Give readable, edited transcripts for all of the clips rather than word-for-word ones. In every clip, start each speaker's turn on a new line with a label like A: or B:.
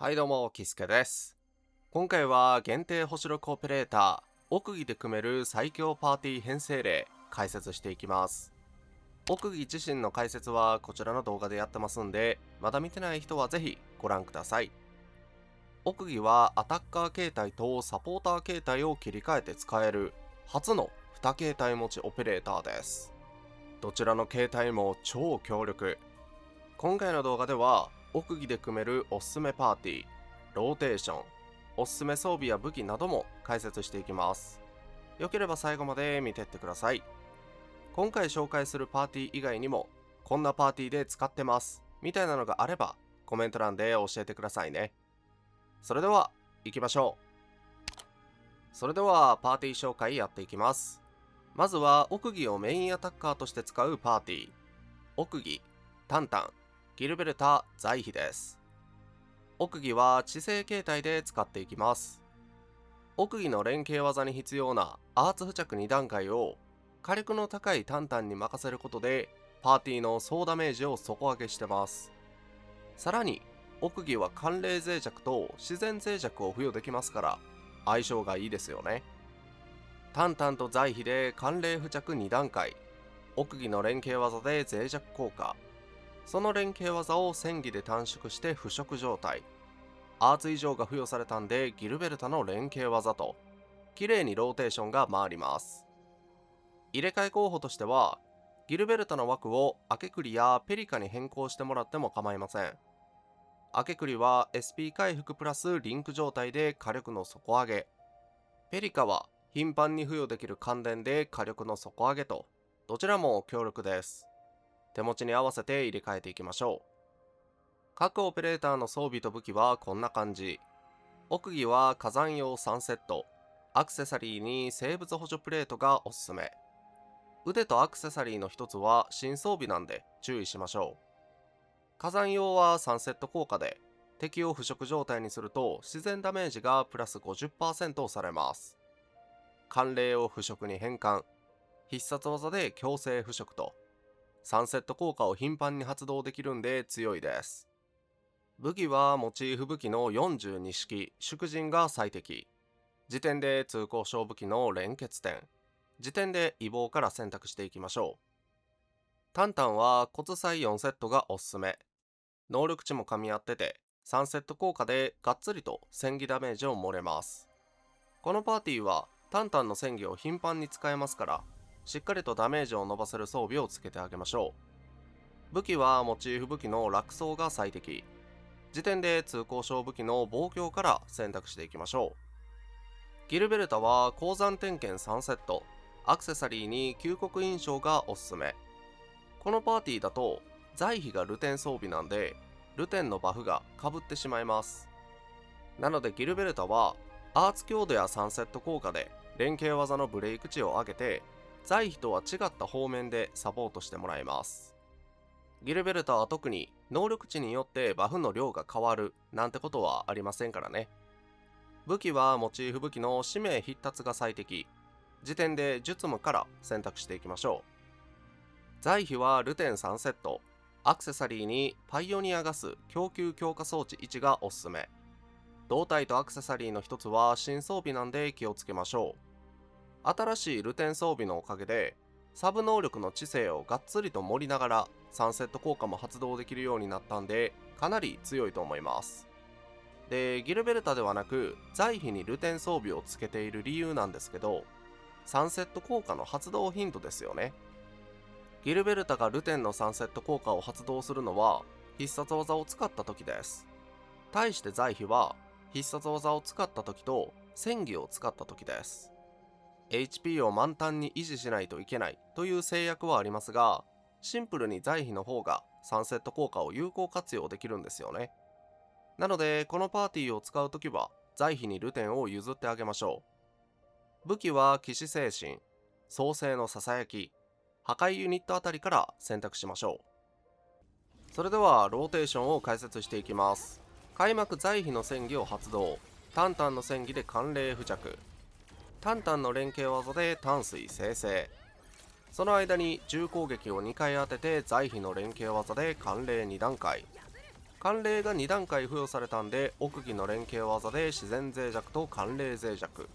A: はいどうも、キスケです。今回は限定星6オペレーター、奥義で組める最強パーティー編成例、解説していきます。奥義自身の解説はこちらの動画でやってますんで、まだ見てない人はぜひご覧ください。奥義はアタッカー形態とサポーター形態を切り替えて使える初の2形態持ちオペレーターです。どちらの形態も超強力。今回の動画では奥義で組めるおすすめパーティー、ローテーション、おすすめ装備や武器なども解説していきます。よければ最後まで見てってください。今回紹介するパーティー以外にも、こんなパーティーで使ってますみたいなのがあればコメント欄で教えてくださいね。それでは行きましょう。それではパーティー紹介やっていきます。まずは奥義をメインアタッカーとして使うパーティー、奥義、タンタン、ギルベルタ、財飛です。奥義は地勢形態で使っていきます。奥義の連携技に必要なアーツ付着2段階を火力の高いタンタンに任せることでパーティーの総ダメージを底上げしてます。さらに奥義は寒冷脆弱と自然脆弱を付与できますから相性がいいですよね。タンタンと財飛で寒冷付着2段階、奥義の連携技で脆弱効果、その連携技を戦技で短縮して腐食状態、アーツ以上が付与されたんでギルベルタの連携技と綺麗にローテーションが回ります。入れ替え候補としてはギルベルタの枠をアケクリやペリカに変更してもらっても構いません。アケクリは SP 回復プラスリンク状態で火力の底上げ、ペリカは頻繁に付与できる感電で火力の底上げと、どちらも強力です。手持ちに合わせて入れ替えていきましょう。各オペレーターの装備と武器はこんな感じ。奥義は火山用3セット、アクセサリーに生物補助プレートがおすすめ。腕とアクセサリーの一つは新装備なんで注意しましょう。火山用は3セット効果で敵を腐食状態にすると自然ダメージがプラス 50% されます。寒冷を腐食に変換、必殺技で強制腐食と3セット効果を頻繁に発動できるんで強いです。武器はモチーフ武器の42式縮陣が最適。時点で通行小武器の連結点、時点で異棒から選択していきましょう。タンタンは骨砕4セットがおすすめ。能力値も噛み合ってて3セット効果でがっつりと戦技ダメージを盛れます。このパーティーはタンタンの戦技を頻繁に使えますから、しっかりとダメージを伸ばせる装備をつけてあげましょう。武器はモチーフ武器の落走が最適。時点で通行小武器の望郷から選択していきましょう。ギルベルタは鉱山点検3セット、アクセサリーに旧国印象がおすすめ。このパーティーだと財飛がルテン装備なんでルテンのバフがかぶってしまいます。なのでギルベルタはアーツ強度や3セット効果で連携技のブレイク値を上げて財飛とは違った方面でサポートしてもらいます。ギルベルタは特に能力値によってバフの量が変わるなんてことはありませんからね。武器はモチーフ武器の使命必達が最適。時点で術務から選択していきましょう。財飛はルテン3セット、アクセサリーにパイオニアガス供給強化装置1がおすすめ。胴体とアクセサリーの一つは新装備なんで気をつけましょう。新しいルテン装備のおかげでサブ能力の知性をがっつりと盛りながら3セット効果も発動できるようになったんでかなり強いと思います。で、ギルベルタではなく財飛にルテン装備をつけている理由なんですけど、3セット効果の発動頻度ですよね。ギルベルタがルテンの3セット効果を発動するのは必殺技を使った時です。対して財飛は必殺技を使った時と戦技を使った時です。 HP を満タンに維持しないといけないという制約はありますが、シンプルに財飛の方が3セット効果を有効活用できるんですよね。なのでこのパーティーを使うときは財飛にルテンを譲ってあげましょう。武器は騎士精神、創世のささやき、破壊ユニットあたりから選択しましょう。それではローテーションを解説していきます。開幕財飛の戦技を発動、タンタンの戦技で寒冷付着、タンタンの連携技で淡水生成、その間に重攻撃を2回当てて財飛の連携技で寒冷2段階、寒冷が2段階付与されたんで、奥義の連携技で自然脆弱と寒冷脆弱。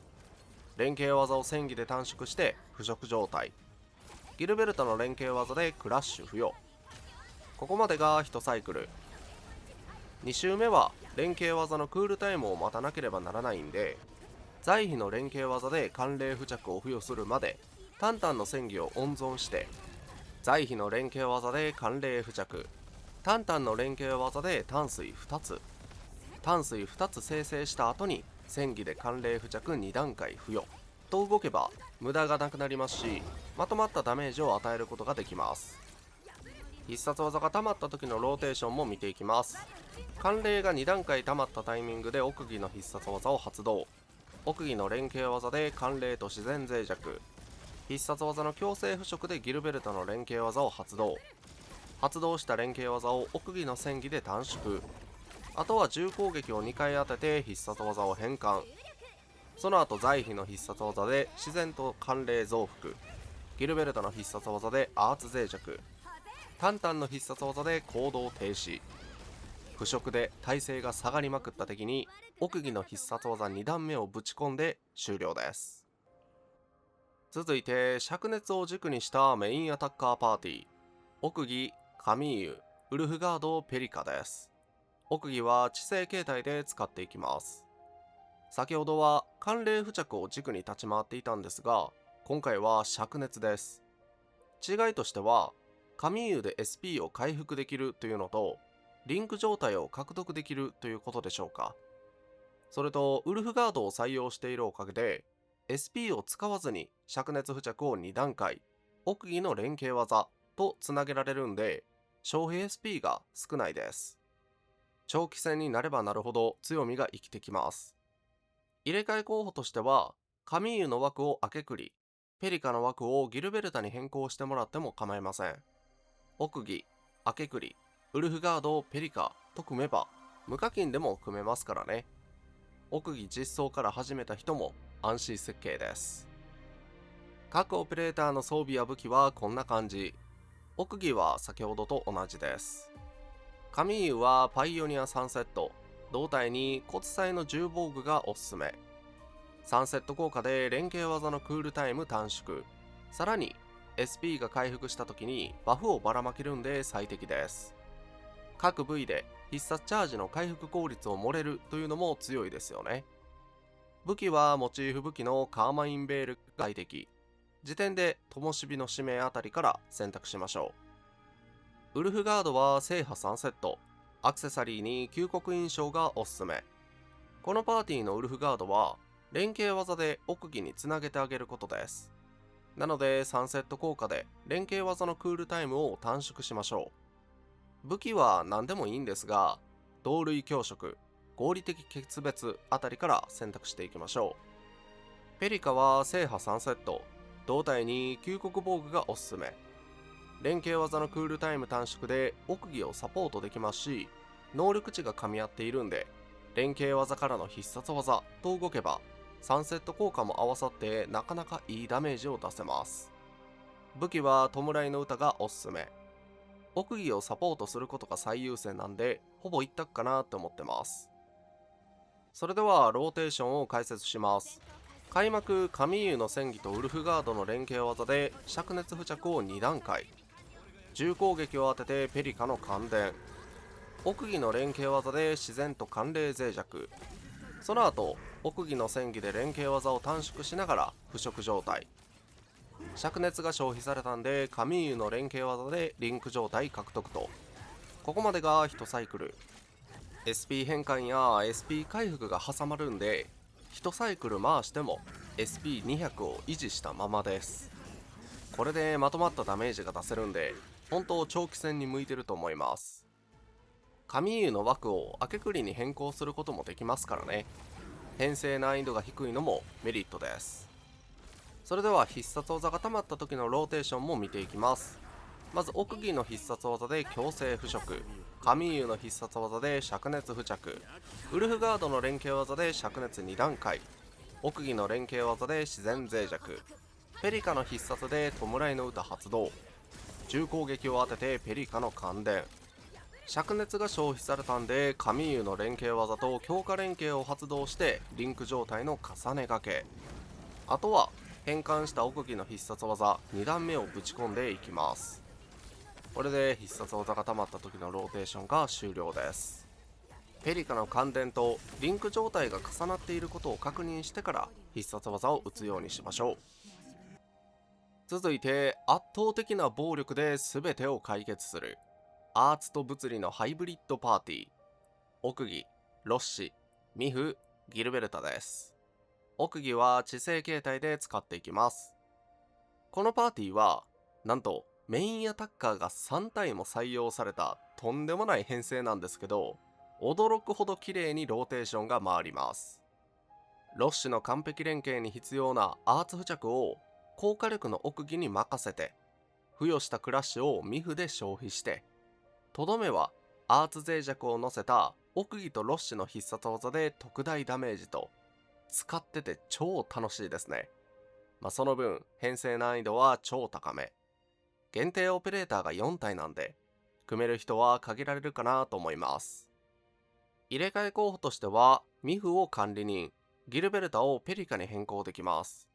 A: 連携技を戦技で短縮して腐食状態。ギルベルトの連携技でクラッシュ付与。ここまでが1サイクル。2周目は連携技のクールタイムを待たなければならないんで、在避の連携技で寒冷付着を付与するまでタンタンの戦技を温存して、在避の連携技で寒冷付着、タンタンの連携技で淡水2つ、淡水2つ生成した後に戦技で寒冷付着2段階付与と動けば無駄がなくなりますし、まとまったダメージを与えることができます。必殺技が溜まった時のローテーションも見ていきます。寒冷が2段階溜まったタイミングで奥義の必殺技を発動。奥義の連携技で寒冷と自然脆弱。必殺技の強制腐食でギルベルトの連携技を発動。発動した連携技を奥義の戦技で短縮。あとは重攻撃を2回当てて必殺技を変換。その後在避の必殺技で自然と寒冷増幅。ギルベルトの必殺技でアーツ脆弱。タンタンの必殺技で行動停止。腐食で耐性が下がりまくった敵に奥義の必殺技2段目をぶち込んで終了です。続いて灼熱を軸にしたメインアタッカーパーティー。奥義カミーユ、ウルフガード、ペリカです。奥義は地勢形態で使っていきます。先ほどは寒冷付着を軸に立ち回っていたんですが、今回は灼熱です。違いとしてはカミーユで SP を回復できるというのと、リンク状態を獲得できるということでしょうか。それとウルフガードを採用しているおかげで SP を使わずに灼熱付着を2段階、奥義の連携技とつなげられるんで、消費 SP が少ないです。長期戦になればなるほど強みが生きてきます。入れ替え候補としてはカミーユの枠をアケクリ、ペリカの枠をギルベルタに変更してもらっても構いません。奥義、アケクリ、ウルフガード、ペリカと組めば無課金でも組めますからね。奥義実装から始めた人も安心設計です。各オペレーターの装備や武器はこんな感じ。奥義は先ほどと同じです。カミーユはパイオニア3セット、胴体に骨砕の重防具がおすすめ。3セット効果で連携技のクールタイム短縮、さらに SP が回復した時にバフをばらまけるんで最適です。各部位で必殺チャージの回復効率を盛れるというのも強いですよね。武器はモチーフ武器のカーマインベールが最適。時点で灯火の使命あたりから選択しましょう。ウルフガードは制覇3セット、アクセサリーに旧国印象がおすすめ。このパーティーのウルフガードは連携技で奥義につなげてあげることです。なので3セット効果で連携技のクールタイムを短縮しましょう。武器は何でもいいんですが、同類強食、合理的決別あたりから選択していきましょう。ペリカは制覇3セット、胴体に旧国防具がおすすめ。連携技のクールタイム短縮で奥義をサポートできますし、能力値が噛み合っているんで連携技からの必殺技と動けば3セット効果も合わさってなかなかいいダメージを出せます。武器は弔いの歌がおすすめ。奥義をサポートすることが最優先なんでほぼ一択かなって思ってます。それではローテーションを解説します。開幕カミーユの戦技とウルフガードの連携技で灼熱付着を2段階、重攻撃を当ててペリカの感電、奥義の連携技で自然と寒冷脆弱、その後奥義の戦技で連携技を短縮しながら腐食状態、灼熱が消費されたんでカミーユの連携技でリンク状態獲得と、ここまでが1サイクル。 SP 変換や SP 回復が挟まるんで1サイクル回しても SP200 を維持したままです。これでまとまったダメージが出せるんで本当長期戦に向いてると思います。カミーユの枠をアケクリに変更することもできますからね。編成難易度が低いのもメリットです。それでは必殺技が溜まった時のローテーションも見ていきます。まず奥義の必殺技で強制腐食、カミーユの必殺技で灼熱付着、ウルフガードの連携技で灼熱2段階、奥義の連携技で自然脆弱、ペリカの必殺で弔いの歌発動、重攻撃を当ててペリカの感電、灼熱が消費されたんで、神優の連携技と強化連携を発動してリンク状態の重ね掛け。あとは変換した奥義の必殺技2段目をぶち込んでいきます。これで必殺技が溜まった時のローテーションが終了です。ペリカの感電とリンク状態が重なっていることを確認してから必殺技を打つようにしましょう。続いて圧倒的な暴力で全てを解決するアーツと物理のハイブリッドパーティー、奥義、ロッシ、ミフ、ギルベルタです。奥義は知性形態で使っていきます。このパーティーはなんとメインアタッカーが3体も採用されたとんでもない編成なんですけど、驚くほど綺麗にローテーションが回ります。ロッシュの完璧連携に必要なアーツ付着を高火力の奥義に任せて、付与したクラッシュをミフで消費して、とどめはアーツ脆弱を乗せた奥義とロッシュの必殺技で特大ダメージと、使ってて超楽しいですね。その分編成難易度は超高め。限定オペレーターが4体なんで組める人は限られるかなと思います。入れ替え候補としてはミフを管理人、ギルベルタをペリカに変更できます。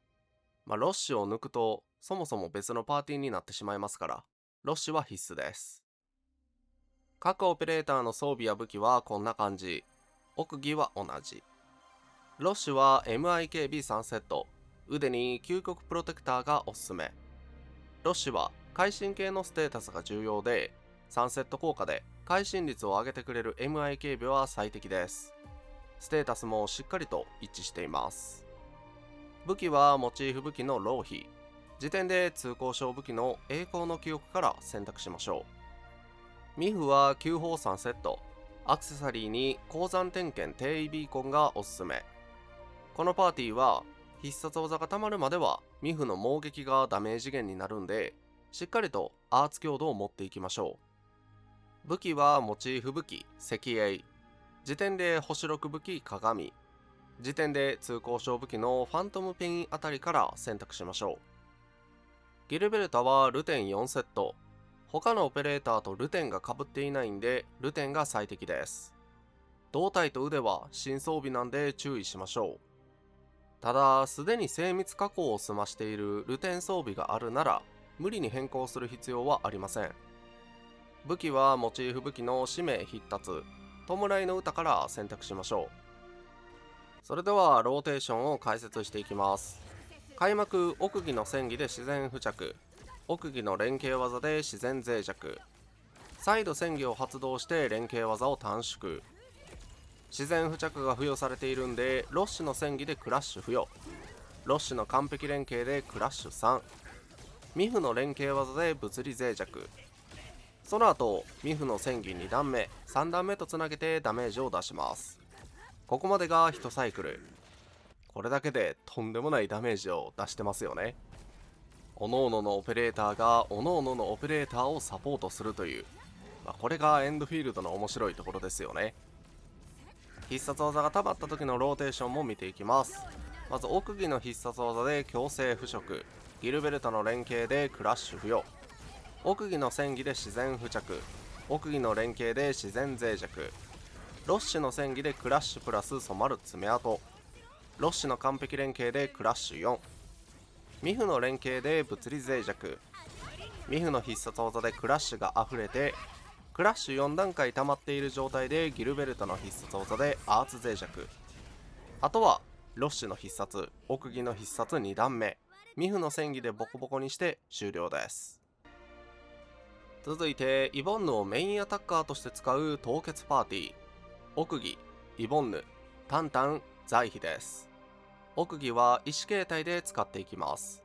A: ロッシュを抜くとそもそも別のパーティーになってしまいますから、ロッシュは必須です。各オペレーターの装備や武器はこんな感じ。奥義は同じ。ロッシュは MIKB3 セット、腕に究極プロテクターがおすすめ。ロッシュは会心系のステータスが重要で、3セット効果で会心率を上げてくれる MIKB は最適です。ステータスもしっかりと一致しています。武器はモチーフ武器の浪費。時点で通行証武器の栄光の記憶から選択しましょう。ミフは9砲3セット、アクセサリーに鉱山点検定位ビーコンがおすすめ。このパーティーは必殺技が溜まるまではミフの猛撃がダメージ源になるんで、しっかりとアーツ強度を持っていきましょう。武器はモチーフ武器石英。時点で星6武器鏡。時点で通行証武器のファントムペインあたりから選択しましょう。ギルベルタはルテン4セット。他のオペレーターとルテンが被っていないんでルテンが最適です。胴体と腕は新装備なんで注意しましょう。ただすでに精密加工を済ましているルテン装備があるなら無理に変更する必要はありません。武器はモチーフ武器の使命必達、弔いの歌から選択しましょう。それではローテーションを解説していきます。開幕奥義の戦技で自然付着、奥義の連携技で自然脆弱、再度戦技を発動して連携技を短縮。自然付着が付与されているんでロッシュの戦技でクラッシュ付与、ロッシュの完璧連携でクラッシュ3、ミフの連携技で物理脆弱。その後ミフの戦技2段目3段目とつなげてダメージを出します。ここまでが1サイクル。これだけでとんでもないダメージを出してますよね。各々のオペレーターが各々のオペレーターをサポートするという、これがエンドフィールドの面白いところですよね。必殺技が溜まった時のローテーションも見ていきます。まず奥義の必殺技で強制腐食、ギルベルタの連携でクラッシュ付与、奥義の戦技で自然付着、奥義の連携で自然脆弱、ロッシュの戦技でクラッシュプラス染まる爪痕、ロッシュの完璧連携でクラッシュ4、ミフの連携で物理脆弱、ミフの必殺技でクラッシュが溢れてクラッシュ4段階溜まっている状態でギルベルトの必殺技でアーツ脆弱。あとはロッシュの必殺、奥義の必殺2段目、ミフの戦技でボコボコにして終了です。続いてイボンヌをメインアタッカーとして使う凍結パーティー、奥義、イボンヌ、タンタン、ザイヒです。奥義は意思形態で使っていきます。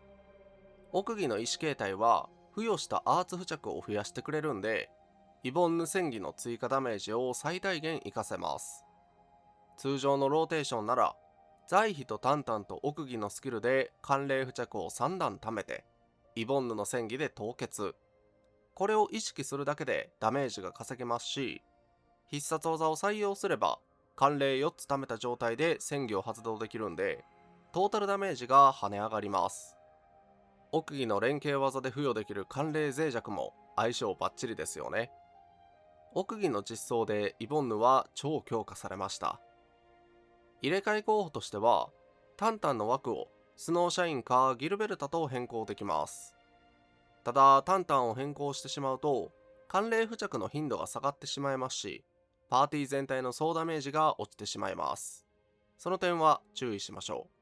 A: 奥義の意思形態は付与したアーツ付着を増やしてくれるんで、イボンヌ戦技の追加ダメージを最大限活かせます。通常のローテーションならザイヒとタンタンと奥義のスキルで寒冷付着を3段貯めてイボンヌの戦技で凍結。これを意識するだけでダメージが稼げますし、必殺技を採用すれば寒冷4つ貯めた状態で戦技を発動できるんでトータルダメージが跳ね上がります。奥義の連携技で付与できる寒冷脆弱も相性バッチリですよね。奥義の実装でイボンヌは超強化されました。入れ替え候補としては、タンタンの枠をスノーシャインかギルベルタと変更できます。ただ、タンタンを変更してしまうと、寒冷付着の頻度が下がってしまいますし、パーティー全体の総ダメージが落ちてしまいます。その点は注意しましょう。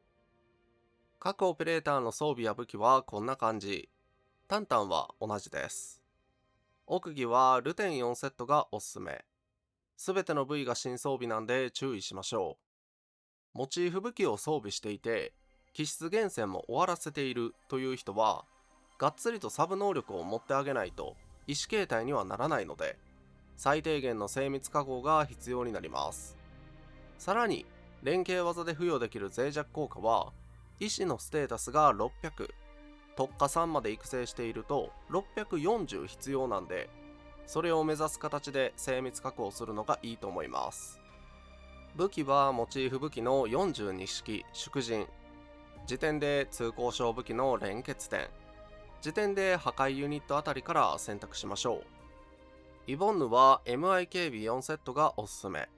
A: 各オペレーターの装備や武器はこんな感じ。タンタンは同じです。奥義はルテン4セットがおすすめ。すべての部位が新装備なんで注意しましょう。モチーフ武器を装備していて、気質厳選も終わらせているという人は、がっつりとサブ能力を持ってあげないと意思形態にはならないので、最低限の精密加工が必要になります。さらに、連携技で付与できる脆弱効果は、意志のステータスが600、特化3まで育成していると640必要なんで、それを目指す形で精密加工するのがいいと思います。武器はモチーフ武器の42式縮陣、時点で通行証武器の連結点、時点で破壊ユニットあたりから選択しましょう。イボンヌは MI 警備4セットがおすすめ。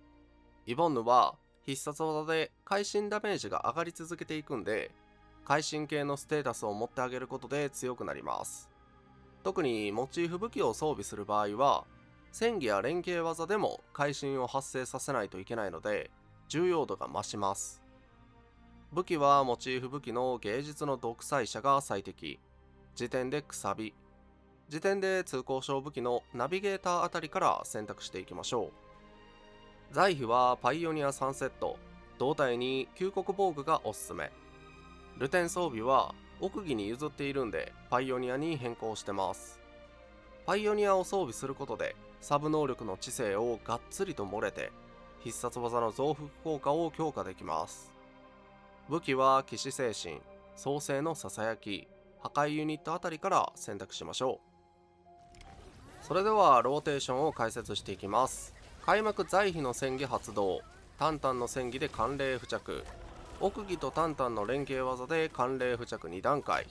A: イボンヌは必殺技で会心ダメージが上がり続けていくんで、会心系のステータスを持ってあげることで強くなります。特にモチーフ武器を装備する場合は、戦技や連携技でも会心を発生させないといけないので、重要度が増します。武器はモチーフ武器の芸術の独裁者が最適。時点でくさび、時点で通行証武器のナビゲーターあたりから選択していきましょう。財布はパイオニア3セット、胴体に旧国防具がおすすめ。ルテン装備は奥義に譲っているんでパイオニアに変更してます。パイオニアを装備することでサブ能力の知性をがっつりと漏れて、必殺技の増幅効果を強化できます。武器は騎士精神、創世のささやき、破壊ユニットあたりから選択しましょう。それではローテーションを解説していきます。開幕財飛の戦技発動、タンタンの戦技で寒冷付着、奥義とタンタンの連携技で寒冷付着2段階、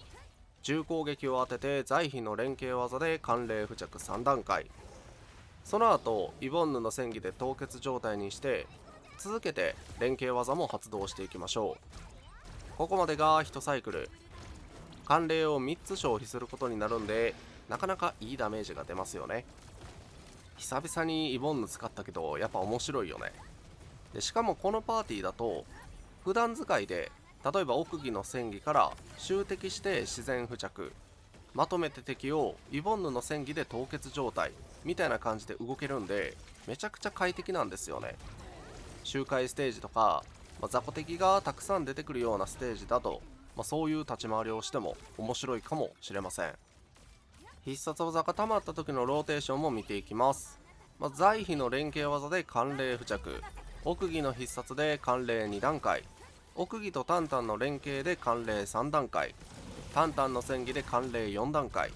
A: 重攻撃を当てて財飛の連携技で寒冷付着3段階、その後イボンヌの戦技で凍結状態にして、続けて連携技も発動していきましょう。ここまでが1サイクル。寒冷を3つ消費することになるんで、なかなかいいダメージが出ますよね。久々にイボンヌ使ったけどやっぱ面白いよね。でしかもこのパーティーだと普段使いで、例えば奥義の戦技から襲敵して自然付着、まとめて敵をイボンヌの戦技で凍結状態みたいな感じで動けるんで、めちゃくちゃ快適なんですよね。周回ステージとか、雑魚敵がたくさん出てくるようなステージだと、そういう立ち回りをしても面白いかもしれません。必殺技が溜まった時のローテーションも見ていきます。財飛の連携技で寒冷付着、奥義の必殺で寒冷2段階、奥義とタンタンの連携で寒冷3段階、タンタンの戦技で寒冷4段階、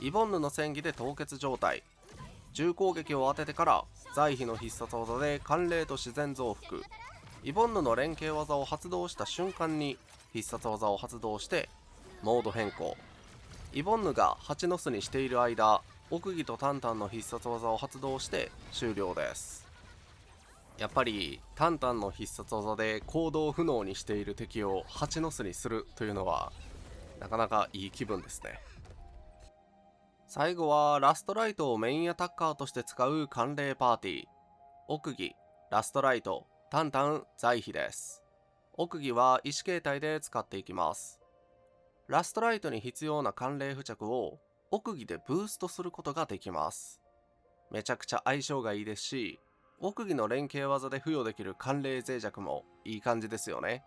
A: イボンヌの戦技で凍結状態、重攻撃を当ててから財飛の必殺技で寒冷と自然増幅、イボンヌの連携技を発動した瞬間に必殺技を発動してモード変更、イボンヌが蜂の巣にしている間、奥義とタンタンの必殺技を発動して終了です。やっぱりタンタンの必殺技で行動不能にしている敵を蜂の巣にするというのはなかなかいい気分ですね。最後はラストライトをメインアタッカーとして使う寒冷パーティー。奥義、ラストライト、タンタン、財飛です。奥義は意思形態で使っていきます。ラストライトに必要な寒冷付着を奥義でブーストすることができます。めちゃくちゃ相性がいいですし、奥義の連携技で付与できる寒冷脆弱もいい感じですよね。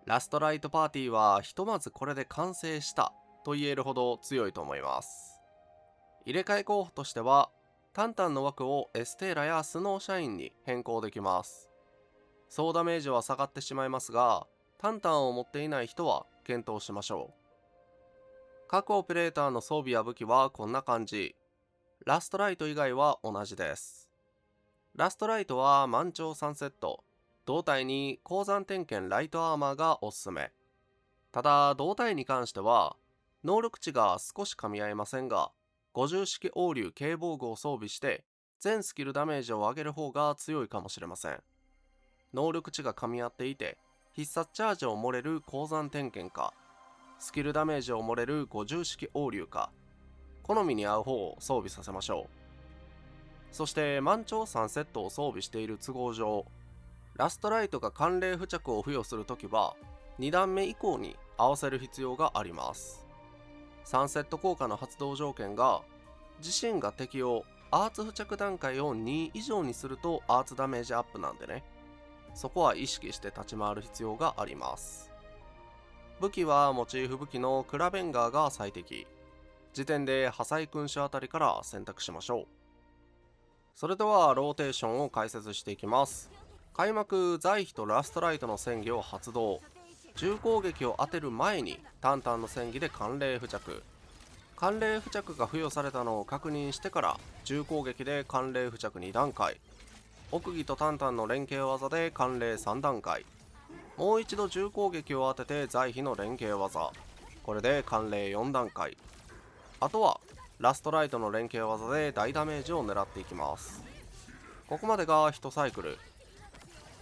A: ラストライトパーティーはひとまずこれで完成したと言えるほど強いと思います。入れ替え候補としては、タンタンの枠をエステーラやスノーシャインに変更できます。総ダメージは下がってしまいますが、タンタンを持っていない人は検討しましょう。各オペレーターの装備や武器はこんな感じ。ラストライト以外は同じです。ラストライトは満潮3セット、胴体に鉱山点検ライトアーマーがおすすめ。ただ胴体に関しては能力値が少し噛み合いませんが、50式王竜警防具を装備して全スキルダメージを上げる方が強いかもしれません。能力値が噛み合っていて、必殺チャージを盛れる鉱山点検か、スキルダメージを盛れる50式応流か、好みに合う方を装備させましょう。そして満潮3セットを装備している都合上、ラストライトが寒冷付着を付与するときは2段目以降に合わせる必要があります。3セット効果の発動条件が、自身が敵をアーツ付着段階を2以上にするとアーツダメージアップなんでね、そこは意識して立ち回る必要があります。武器はモチーフ武器のクラベンガーが最適。時点で破砕君主あたりから選択しましょう。それではローテーションを解説していきます。開幕在避とラストライトの戦技を発動。重攻撃を当てる前にタンタンの戦技で寒冷付着。寒冷付着が付与されたのを確認してから重攻撃で寒冷付着2段階。奥義とタンタンの連携技で寒冷3段階。もう一度重攻撃を当てて在避の連携技。これで寒冷4段階。あとはラストライトの連携技で大ダメージを狙っていきます。ここまでが1サイクル。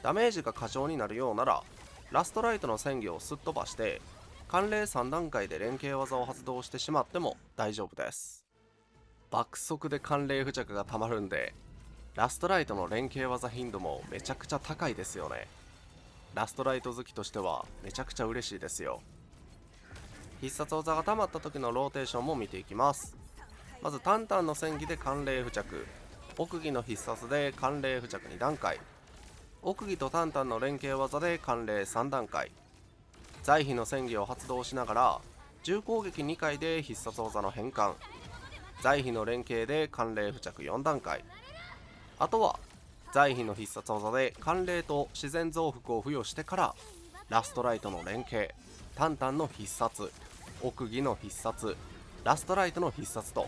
A: ダメージが過剰になるようならラストライトの戦技をすっ飛ばして寒冷3段階で連携技を発動してしまっても大丈夫です。爆速で寒冷付着がたまるんで、ラストライトの連携技頻度もめちゃくちゃ高いですよね。ラストライト好きとしてはめちゃくちゃ嬉しいですよ。必殺技が溜まった時のローテーションも見ていきます。まずタンタンの戦技で寒冷付着、奥義の必殺で寒冷付着2段階、奥義とタンタンの連携技で寒冷3段階、在避の戦技を発動しながら重攻撃2回で必殺技の変換、在避の連携で寒冷付着4段階、あとは在避の必殺技で寒冷と自然増幅を付与してからラストライトの連携、タンタンの必殺、奥義の必殺、ラストライトの必殺と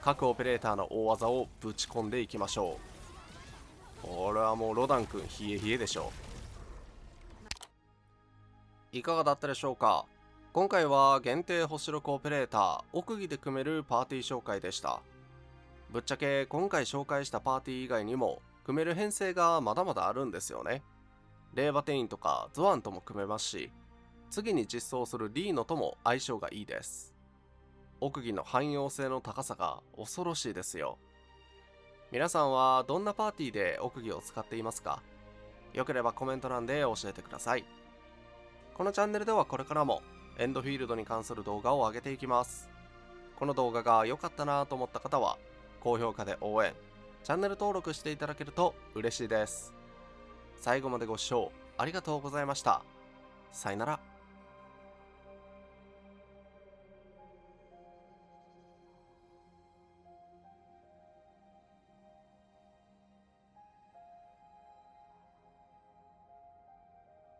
A: 各オペレーターの大技をぶち込んでいきましょう。これはもうロダン君冷え冷えでしょう。いかがだったでしょうか。今回は限定星6オペレーター奥義で組めるパーティー紹介でした。ぶっちゃけ今回紹介したパーティー以外にも組める編成がまだまだあるんですよね。レーバテインとかゾアンとも組めますし、次に実装するリーノとも相性がいいです。奥義の汎用性の高さが恐ろしいですよ。皆さんはどんなパーティーで奥義を使っていますか？よければコメント欄で教えてください。このチャンネルではこれからもエンドフィールドに関する動画を上げていきます。この動画が良かったなと思った方は高評価で応援、チャンネル登録していただけると嬉しいです。最後までご視聴ありがとうございました。さよなら。